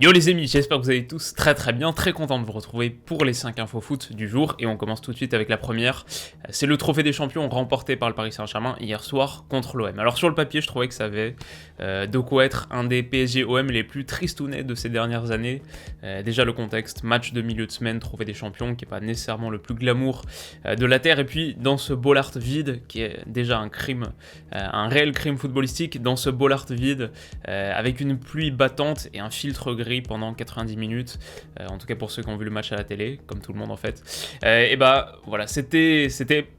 Yo les amis, j'espère que vous allez tous très bien, très content de vous retrouver pour les 5 infos foot du jour et on commence tout de suite avec la première. C'est le trophée des champions remporté par le Paris Saint-Germain hier soir contre l'OM. Alors sur le papier je trouvais que ça avait de quoi être un des PSG-OM les plus tristounets de ces dernières années. Déjà le contexte, match de milieu de semaine, trophée des champions qui n'est pas nécessairement le plus glamour de la terre, et puis dans ce Bollaert vide qui est déjà un crime, un réel crime footballistique, dans ce Bollaert vide avec une pluie battante et un filtre gris pendant 90 minutes, en tout cas pour ceux qui ont vu le match à la télé, comme tout le monde en fait. Et bah voilà, c'était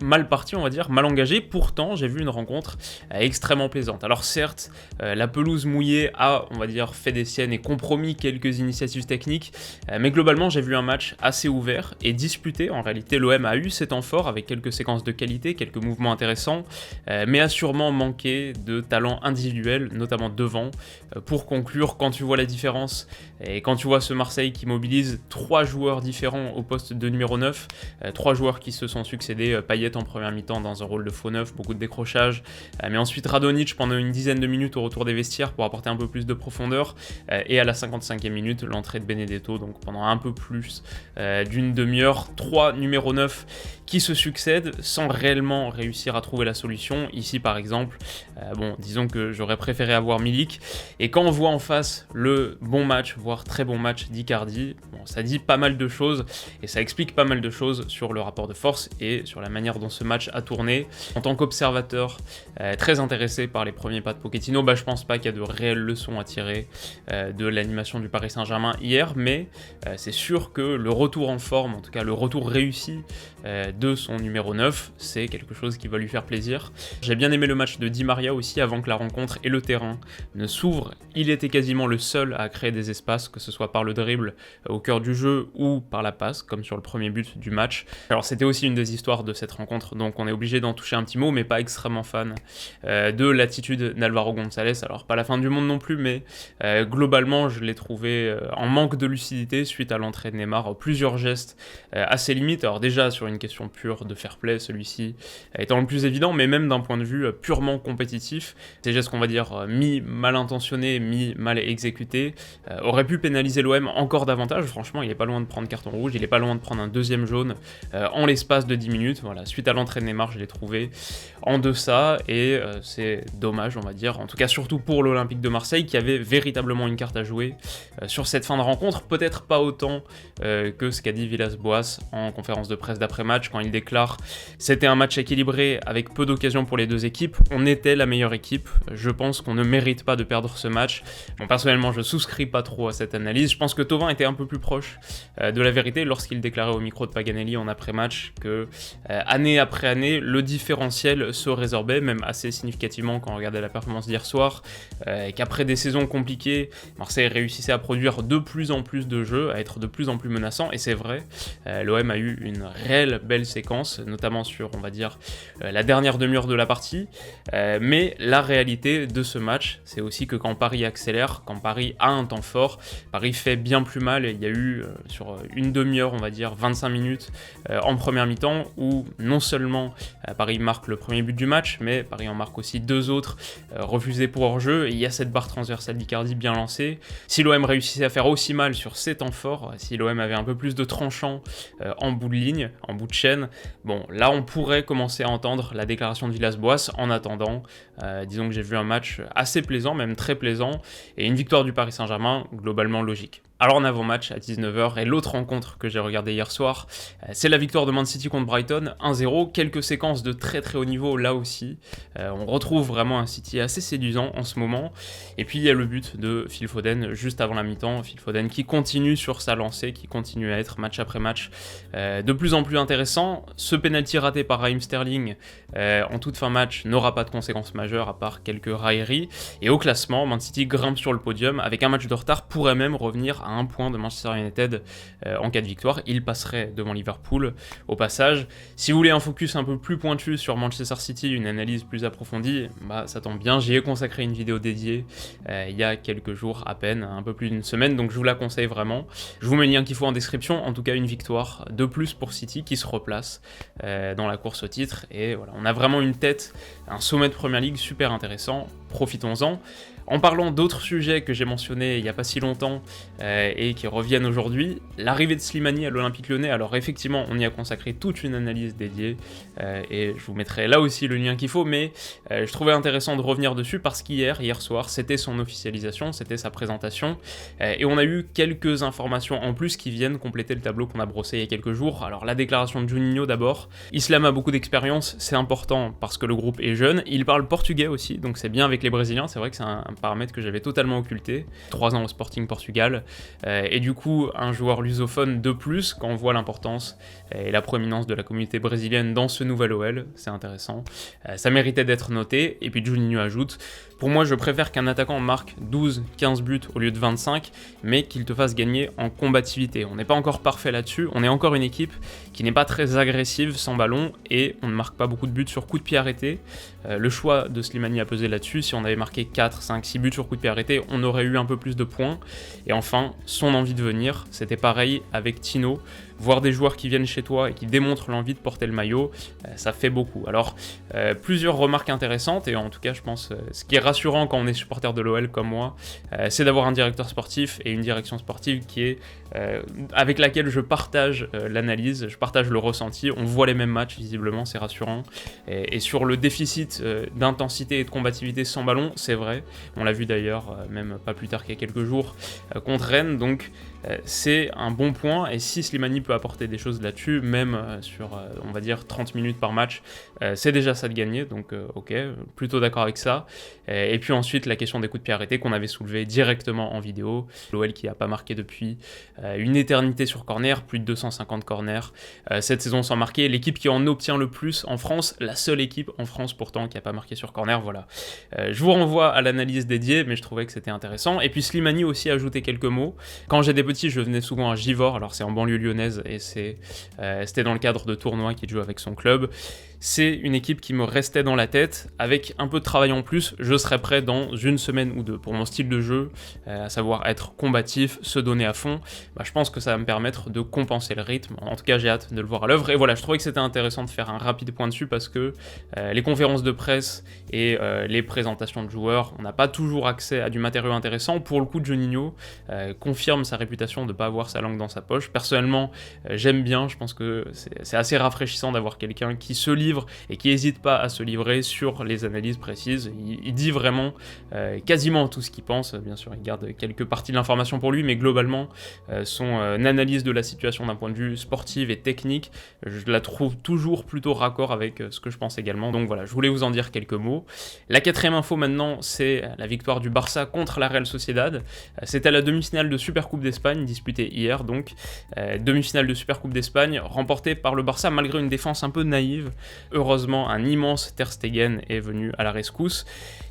mal parti, on va dire, mal engagé. Pourtant, j'ai vu une rencontre extrêmement plaisante. Alors certes, la pelouse mouillée a, on va dire, fait des siennes et compromis quelques initiatives techniques, mais globalement, j'ai vu un match assez ouvert et disputé. En réalité, l'OM a eu ses temps forts avec quelques séquences de qualité, quelques mouvements intéressants, mais a sûrement manqué de talent individuel, notamment devant. Pour conclure, quand tu vois la différence et quand tu vois ce Marseille qui mobilise 3 joueurs différents au poste de numéro 9, 3 joueurs qui se sont succédés, Payet en première mi-temps dans un rôle de faux neuf, beaucoup de décrochage, mais ensuite Radonjic pendant une dizaine de minutes au retour des vestiaires pour apporter un peu plus de profondeur, et à la 55e minute, l'entrée de Benedetto, donc pendant un peu plus d'une demi-heure, 3 numéros 9 qui se succèdent sans réellement réussir à trouver la solution. Ici par exemple, disons que j'aurais préféré avoir Milik, et quand on voit en face le bon match, voire très bon match d'Icardi, ça dit pas mal de choses, et ça explique pas mal de choses sur le rapport de force et sur la manière dont ce match a tourné. En tant qu'observateur, très intéressé par les premiers pas de Pochettino, je pense pas qu'il y a de réelles leçons à tirer de l'animation du Paris Saint-Germain hier, mais c'est sûr que le retour en forme, en tout cas le retour réussi de son numéro 9, c'est quelque chose qui va lui faire plaisir. J'ai bien aimé le match de Di Maria aussi avant que la rencontre et le terrain ne s'ouvrent. Il était quasiment le seul à créer des espaces, que ce soit par le dribble au cœur du jeu ou par la passe, comme sur le premier but du match. Alors c'était aussi une des histoires de cette rencontre, donc on est obligé d'en toucher un petit mot, mais pas extrêmement fan de l'attitude d'Alvaro González. Alors pas la fin du monde non plus, mais globalement je l'ai trouvé en manque de lucidité suite à l'entrée de Neymar. Plusieurs gestes assez limites, alors déjà sur une question pure de fair play, celui-ci étant le plus évident, mais même d'un point de vue purement compétitif, ces gestes qu'on va dire mi-mal intentionnés, mi-mal exécutés, aurait pu pénaliser l'OM encore davantage. Franchement, il est pas loin de prendre carton rouge, il est pas loin de prendre un deuxième jaune en l'espace de 10 minutes. Voilà, suite à l'entrée de Neymar, je l'ai trouvé en deçà, et c'est dommage, on va dire, en tout cas surtout pour l'Olympique de Marseille qui avait véritablement une carte à jouer sur cette fin de rencontre, peut-être pas autant que ce qu'a dit Villas-Boas en conférence de presse d'après-match quand il déclare « C'était un match équilibré avec peu d'occasions pour les deux équipes, on était la meilleure équipe, je pense qu'on ne mérite pas de perdre ce match ». Bon, personnellement, je souscris pas trop à cette analyse. Je pense que Thauvin était un peu plus proche de la vérité lorsqu'il déclarait au micro de Paganelli en après-match que année après année, le différentiel se résorbait, même assez significativement quand on regardait la performance d'hier soir, et qu'après des saisons compliquées, Marseille réussissait à produire de plus en plus de jeux, à être de plus en plus menaçant, et c'est vrai, l'OM a eu une réelle belle séquence, notamment sur, on va dire, la dernière demi-heure de la partie, mais la réalité de ce match, c'est aussi que quand Paris accélère, quand Paris a un temps fort, Paris fait bien plus mal. Il y a eu sur une demi-heure, on va dire 25 minutes en première mi-temps, où non seulement Paris marque le premier but du match, mais Paris en marque aussi 2 autres refusés pour hors-jeu, et il y a cette barre transversale d'Icardi bien lancée. Si l'OM réussissait à faire aussi mal sur ces temps forts, si l'OM avait un peu plus de tranchant en bout de ligne, en bout de chaîne, bon, là on pourrait commencer à entendre la déclaration de Villas-Boas. En attendant, disons que j'ai vu un match assez plaisant, même très plaisant, et une victoire du Paris Saint-Germain globalement logique. Alors en avant-match à 19h, et l'autre rencontre que j'ai regardée hier soir, c'est la victoire de Man City contre Brighton, 1-0, quelques séquences de très très haut niveau là aussi, on retrouve vraiment un City assez séduisant en ce moment, et puis il y a le but de Phil Foden juste avant la mi-temps, Phil Foden qui continue sur sa lancée, qui continue à être match après match de plus en plus intéressant. Ce penalty raté par Raheem Sterling en toute fin match n'aura pas de conséquences majeures à part quelques railleries, et au classement, Man City grimpe sur le podium avec un match de retard, pourrait même revenir à un point de Manchester United en cas de victoire. Il passerait devant Liverpool au passage. Si vous voulez un focus un peu plus pointu sur Manchester City, une analyse plus approfondie, ça tombe bien, j'y ai consacré une vidéo dédiée il y a quelques jours à peine, un peu plus d'une semaine, donc je vous la conseille vraiment. Je vous mets le lien qu'il faut en description. En tout cas, une victoire de plus pour City qui se replace dans la course au titre, et voilà, on a vraiment une tête, un sommet de Première Ligue super intéressant, profitons-en. En parlant d'autres sujets que j'ai mentionnés il n'y a pas si longtemps et qui reviennent aujourd'hui, l'arrivée de Slimani à l'Olympique Lyonnais, alors effectivement on y a consacré toute une analyse dédiée et je vous mettrai là aussi le lien qu'il faut, mais je trouvais intéressant de revenir dessus parce hier soir, c'était son officialisation, c'était sa présentation et on a eu quelques informations en plus qui viennent compléter le tableau qu'on a brossé il y a quelques jours. Alors la déclaration de Juninho d'abord, Islam a beaucoup d'expérience, c'est important parce que le groupe est jeune, il parle portugais aussi, donc c'est bien avec les Brésiliens, c'est vrai que c'est un paramètre que j'avais totalement occulté, 3 ans au Sporting Portugal, et du coup un joueur lusophone de plus quand on voit l'importance et la proéminence de la communauté brésilienne dans ce nouvel OL, c'est intéressant, ça méritait d'être noté, et puis Juninho ajoute, pour moi je préfère qu'un attaquant marque 12-15 buts au lieu de 25, mais qu'il te fasse gagner en combativité, on n'est pas encore parfait là-dessus, on est encore une équipe qui n'est pas très agressive sans ballon, et on ne marque pas beaucoup de buts sur coup de pied arrêté, le choix de Slimani a pesé là-dessus, si on avait marqué 4, 5, 6 buts sur coup de pied arrêté, on aurait eu un peu plus de points, et enfin, son envie de venir, c'était pareil avec Tino, voir des joueurs qui viennent chez toi et qui démontrent l'envie de porter le maillot, ça fait beaucoup. Alors, plusieurs remarques intéressantes, et en tout cas, je pense, ce qui est rassurant quand on est supporter de l'OL comme moi, c'est d'avoir un directeur sportif et une direction sportive qui est avec laquelle je partage l'analyse, je partage le ressenti, on voit les mêmes matchs, visiblement, c'est rassurant, et sur le déficit d'intensité et de combativité sans ballon, c'est vrai, on l'a vu d'ailleurs, même pas plus tard qu'il y a quelques jours, contre Rennes, donc c'est un bon point, et si Slimani peut apporter des choses là-dessus, même sur, on va dire, 30 minutes par match, c'est déjà ça de gagner, donc ok, plutôt d'accord avec ça. Et puis ensuite, la question des coups de pied arrêtés qu'on avait soulevé directement en vidéo, l'OL qui n'a pas marqué depuis une éternité sur corner, plus de 250 corners, cette saison sans marquer, l'équipe qui en obtient le plus en France, la seule équipe en France pourtant qui n'a pas marqué sur corner, voilà. Je vous renvoie à l'analyse dédiée, mais je trouvais que c'était intéressant. Et puis Slimani aussi a ajouté quelques mots. Quand j'étais petit, je venais souvent à Givors, alors c'est en banlieue lyonnaise, et c'était dans le cadre de tournois qu'il joue avec son club. C'est une équipe qui me restait dans la tête, avec un peu de travail en plus, je serais prêt dans une semaine ou deux. Pour mon style de jeu, à savoir être combatif, se donner à fond, je pense que ça va me permettre de compenser le rythme. En tout cas, j'ai hâte de le voir à l'œuvre. Et voilà, je trouvais que c'était intéressant de faire un rapide point dessus parce que les conférences de presse et les présentations de joueurs, on n'a pas toujours accès à du matériau intéressant. Pour le coup, Juninho confirme sa réputation de ne pas avoir sa langue dans sa poche. Personnellement, j'aime bien, je pense que c'est assez rafraîchissant d'avoir quelqu'un qui se livre et qui n'hésite pas à se livrer sur les analyses précises. Il dit vraiment quasiment tout ce qu'il pense, bien sûr il garde quelques parties de l'information pour lui, mais globalement son analyse de la situation d'un point de vue sportif et technique, je la trouve toujours plutôt raccord avec ce que je pense également, donc voilà, je voulais vous en dire quelques mots. La quatrième info maintenant, c'est la victoire du Barça contre la Real Sociedad, c'était la demi-finale de Supercoupe d'Espagne, disputée hier donc, demi-finale de Supercoupe d'Espagne, remportée par le Barça malgré une défense un peu naïve. Heureusement, un immense Ter Stegen est venu à la rescousse.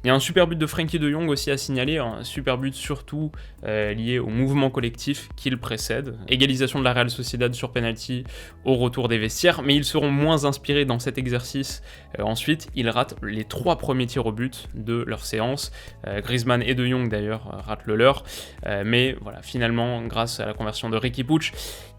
Il y a un super but de Frenkie de Jong aussi à signaler, un super but surtout lié au mouvement collectif qui le précède. Égalisation de la Real Sociedad sur penalty au retour des vestiaires, mais ils seront moins inspirés dans cet exercice. Ensuite, ils ratent les 3 premiers tirs au but de leur séance. Griezmann et de Jong d'ailleurs ratent le leur, mais voilà, finalement, grâce à la conversion de Riqui Puig,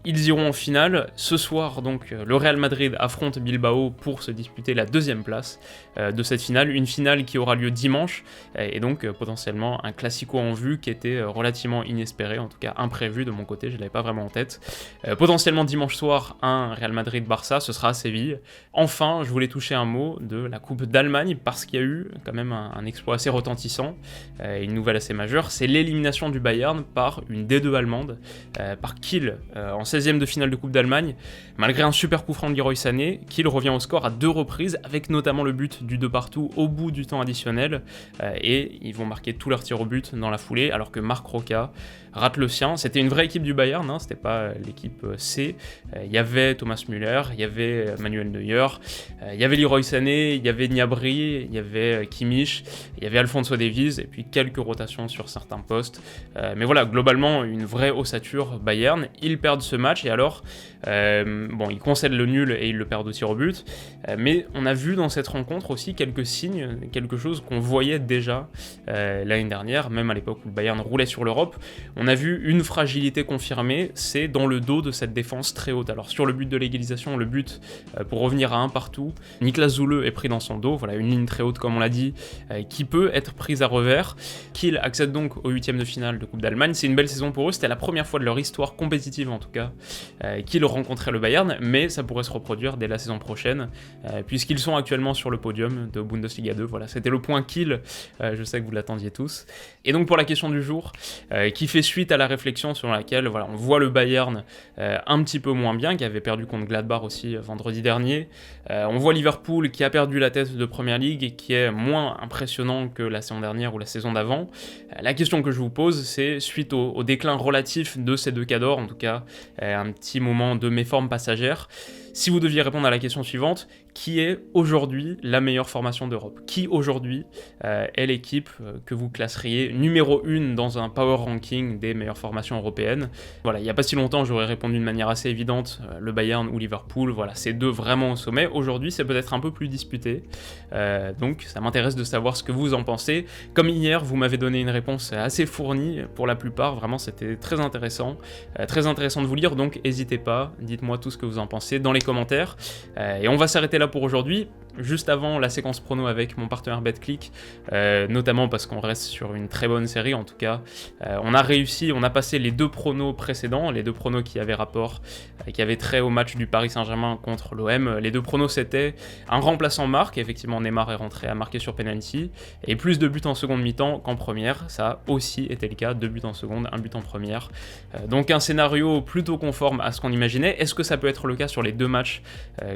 ils iront en finale. Ce soir, donc, le Real Madrid affronte Bilbao pour se disputer la 2e place de cette finale. Une finale qui aura lieu dimanche, et donc potentiellement un classico en vue qui était relativement inespéré, en tout cas imprévu de mon côté, je ne l'avais pas vraiment en tête. Potentiellement dimanche soir, un Real Madrid-Barça, ce sera à Séville. Enfin, je voulais toucher un mot de la Coupe d'Allemagne, parce qu'il y a eu quand même un exploit assez retentissant, une nouvelle assez majeure, c'est l'élimination du Bayern par une D2 allemande, par Kiel, en 16e de finale de Coupe d'Allemagne, malgré un super coup franc de Leroy Sané, Kiel revient au score à 2 reprises, avec notamment le but du 2 partout au bout du temps additionnel, et ils vont marquer tous leurs tirs au but dans la foulée, alors que Marc Roca rate le sien. C'était une vraie équipe du Bayern, hein, c'était pas l'équipe C. Il y avait Thomas Müller, il y avait Manuel Neuer, il y avait Leroy Sané, il y avait Gnabry, il y avait Kimmich, il y avait Alphonso Davies, et puis quelques rotations sur certains postes. Mais voilà, globalement, une vraie ossature Bayern. Ils perdent ce match, et alors, ils concèdent le nul et ils le perdent au tir au but. mais on a vu dans cette rencontre aussi quelques signes, quelque chose qu'on voyait déjà l'année dernière, même à l'époque où le Bayern roulait sur l'Europe. On a vu une fragilité confirmée, c'est dans le dos de cette défense très haute. Alors sur le but de l'égalisation, le but pour revenir à un partout, Niklas Süle est pris dans son dos, voilà une ligne très haute comme on l'a dit, qui peut être prise à revers. Kiel accède donc au 8e de finale de Coupe d'Allemagne, c'est une belle saison pour eux, c'était la première fois de leur histoire compétitive en tout cas, qu'ils rencontraient le Bayern, mais ça pourrait se reproduire dès la saison prochaine, puisqu'ils sont actuellement sur le podium de Bundesliga 2, voilà, c'était le point Kiel, je sais que vous l'attendiez tous. Et donc pour la question du jour, qui fait suite à la réflexion selon laquelle voilà, on voit le Bayern un petit peu moins bien, qui avait perdu contre Gladbach aussi vendredi dernier, on voit Liverpool qui a perdu la tête de Premier League et qui est moins impressionnant que la saison dernière ou la saison d'avant. La question que je vous pose, c'est suite au déclin relatif de ces deux cadors, en tout cas un petit moment de méforme passagère, si vous deviez répondre à la question suivante, qui est aujourd'hui la meilleure formation d'Europe? Qui aujourd'hui est l'équipe que vous classeriez numéro 1 dans un power ranking des meilleures formations européennes? Voilà, il n'y a pas si longtemps, j'aurais répondu d'une manière assez évidente, le Bayern ou Liverpool, voilà, ces deux vraiment au sommet. Aujourd'hui, c'est peut-être un peu plus disputé, donc ça m'intéresse de savoir ce que vous en pensez. Comme hier, vous m'avez donné une réponse assez fournie pour la plupart, vraiment c'était très intéressant de vous lire, donc n'hésitez pas, dites-moi tout ce que vous en pensez dans les commentaires, et on va s'arrêter là pour aujourd'hui. Juste avant la séquence prono avec mon partenaire BetClick, notamment parce qu'on reste sur une très bonne série en tout cas, on a passé les deux pronos précédents, les deux pronos qui avaient rapport, qui avaient trait au match du Paris Saint-Germain contre l'OM. Les deux pronos c'était un remplaçant marque, effectivement Neymar est rentré à marquer sur penalty, et plus de buts en seconde mi-temps qu'en première, ça a aussi été le cas, 2 buts en seconde, 1 but en première. Donc un scénario plutôt conforme à ce qu'on imaginait. Est-ce que ça peut être le cas sur les deux matchs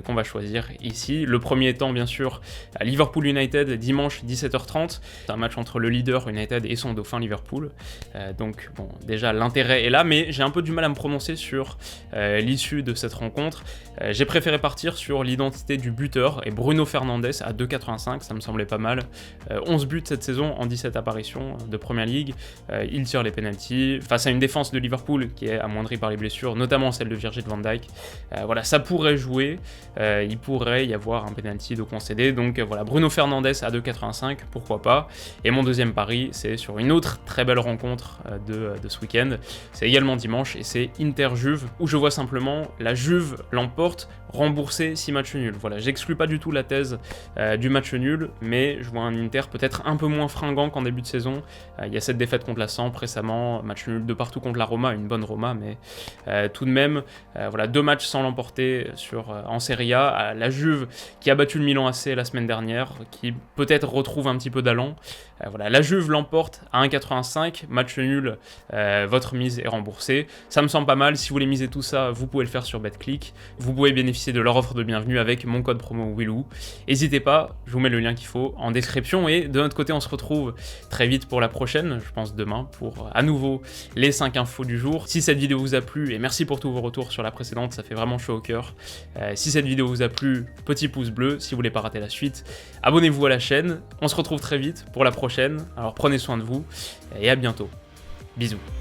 qu'on va choisir ici? Le premier étant bien sûr à Liverpool United dimanche 17h30, c'est un match entre le leader United et son dauphin Liverpool, donc bon déjà l'intérêt est là, mais j'ai un peu du mal à me prononcer sur l'issue de cette rencontre. J'ai préféré partir sur l'identité du buteur et Bruno Fernandes à 2,85, ça me semblait pas mal. 11 buts cette saison en 17 apparitions de Premier League, il tire les penalties face à une défense de Liverpool qui est amoindrie par les blessures, notamment celle de Virgil van Dijk. Voilà, ça pourrait jouer, il pourrait y avoir un penalty de concédé, donc voilà, Bruno Fernandes à 2,85, pourquoi pas. Et mon deuxième pari, c'est sur une autre très belle rencontre de ce week-end, c'est également dimanche, et c'est Inter-Juve, où je vois simplement la Juve l'emporte, remboursé 6 matchs nuls. Voilà, j'exclus pas du tout la thèse du match nul, mais je vois un Inter peut-être un peu moins fringant qu'en début de saison. Il y a cette défaite contre la Samp récemment, match nul de partout contre la Roma, une bonne Roma, mais tout de même, voilà, 2 matchs sans l'emporter en Serie A. La Juve qui a battu le Milan AC la semaine dernière, qui peut-être retrouve un petit peu d'allant. Voilà, la Juve l'emporte à 1,85, match nul, votre mise est remboursée. Ça me semble pas mal, si vous voulez miser tout ça, vous pouvez le faire sur BetClick. Vous pouvez bénéficier de leur offre de bienvenue avec mon code promo Willou. N'hésitez pas, je vous mets le lien qu'il faut en description, et de notre côté on se retrouve très vite pour la prochaine, je pense demain, pour à nouveau les 5 infos du jour. Si cette vidéo vous a plu, et merci pour tous vos retours sur la précédente, ça fait vraiment chaud au cœur. Si cette vidéo vous a plu, petit pouce bleu, si vous voulez pas rater la suite, abonnez-vous à la chaîne, on se retrouve très vite pour la prochaine, alors prenez soin de vous, et à bientôt. Bisous.